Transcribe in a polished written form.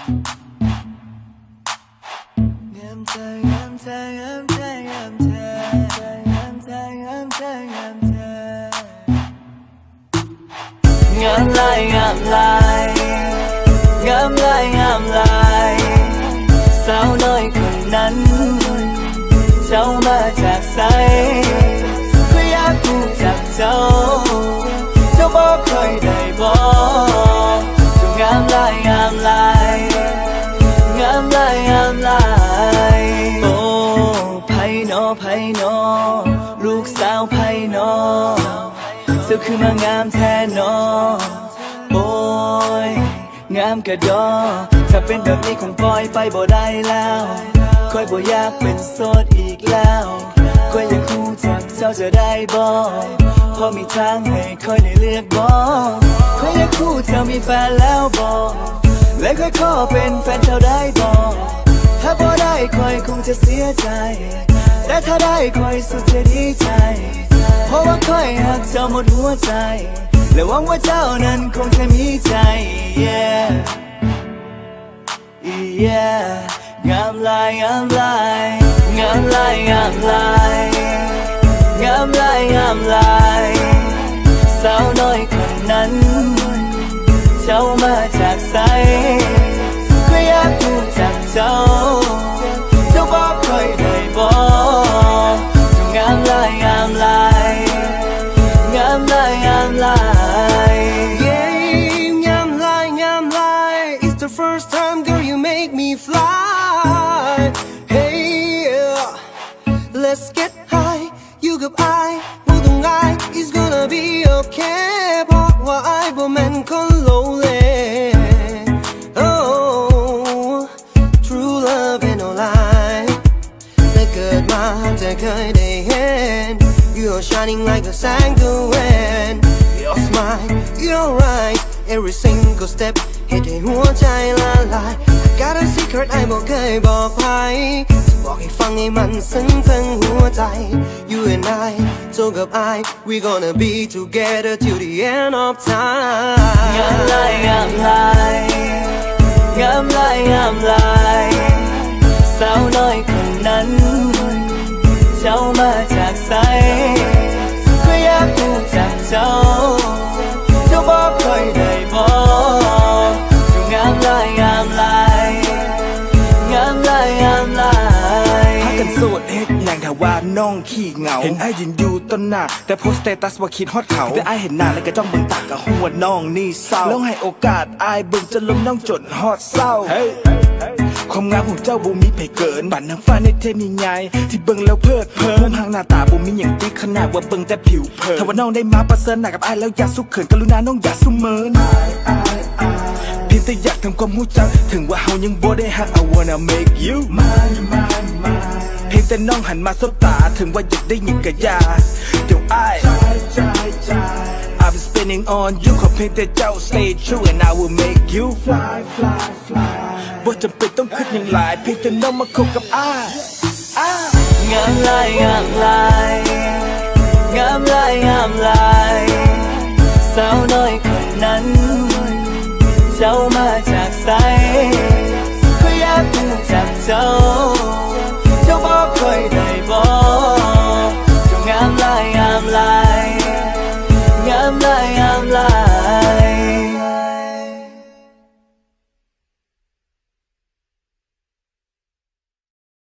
งามลายงามลายงามลายงามลายสาวน้อยคนนั้นเจ้ามาจากไสก็อยากรู้จักเจ้าบอกเคยได้บอกเจ้างามลายงามลายงามลายงามลายโอ้ไผหนอไผหนอลูกสาวไผหนอเจ้าคือมางามแท้หนอโอ้ยงามกระดอถ้าเป็นแบบนี้คงปล่อยไปบ่ได้แล้วค่อยบ่อยากเป็นโสดอีกแล้วค่อยอยากรู้จักเจ้าจะได้บ่พอมีทางให้ค่อยได้เลือกบ่ค่อยอยากรู้เจ้ามีแฟนแล้วบ่และค่อยขอเป็นแฟนเจ้าได้บ่ถ้าบ่ได้ค่อยคงจะเสียใจแต่ถ้าได้ค่อยสุดจะดีใจเพราะว่าค่อยหักเจ้าหมดหัวใจและหวังว่าเจ้านั้นคงจะมีใจ yeah yeah งามลายงามลายงามลายงามลายงามลายงามลายสาวน้อยคนนั้นเจ้ามาจากไสก็อยากรู้จักเจ้าบอกเคยได้บอกงามลายงามลายงามลายงามลาย Yeah งามลายงามลาย It's the first time girl you make me fly Hey yeah. Let's get high อยู่กับไอรู้ตรงไอ It's gonna be okay เพราะว่าไอบ่แม่นคนโลเล Oh True love ain't no lie แต่เกิดมาจะเคยได้เห็น You're shining like a sanguine Your smile, your eyes Every single step เหตุให้หัวใจละลาย I got a secret ไอบอกเคยบอกใครจะบอกให้ฟังให้มันซึ้งทั้งหัวใจ You and I เจ้ากับไอ We gonna be together till the end of time งามลายงามลายงามลายงามลายสาวน้อยคนนั้นเจ้ามาจากไสก็อยากรู้จักเจ้าบอกเคยได้บอกเจ้างามลายงามลายงามลายงามลายหากันโสดเฮ็ดหยังถ้าว่าน้องขี้เหงาเห็นไอ้ยืนอยู่ต้นหน้าแต่โพสต์สเตตัสว่าคิดฮอดเขาแต่ไอ้เห็นหน้าแล้วก็จ้องเบิ่งตากับหัวน้องนี่เศร้าลองให้โอกาสไอ้เบิ่งจนลมน้องจนฮอดเศร้าความงามของเจ้าบ่มีไผเกินบัดนางฟ้าในเทนิยายที่เบิ่งแล้วเพลิดเพลินมุมหางหน้าตาบ่มีหยังติขนาดว่าเบิ่งแต่ผิวเผินถ้าว่าน้องได้มาประเสริฐหน้ากับอ้ายแล้วอย่าสุขเขินกรุณาน้องอย่าสุเมินเพียงแต่อยากทำความรู้จักถึงว่าเฮายังบ่ได้ฮัก I wanna make you mine เพียงแต่น้องหันมาสบตาถึงว่าอยากได้หยิบกะยาเดี๋ยวอ้าย I've been spinning on you ขอเพียงแต่เจ้า stay true and I will make you fly บ่จำเป็นต้องคิดอย่างหลายเพียงแต่น้องมาคบกับอ้ายงามลายงามลายงามลายงามลายสาวน้อยคนนั้นเจ้ามาจากไสก็อยากรู้จักเจ้า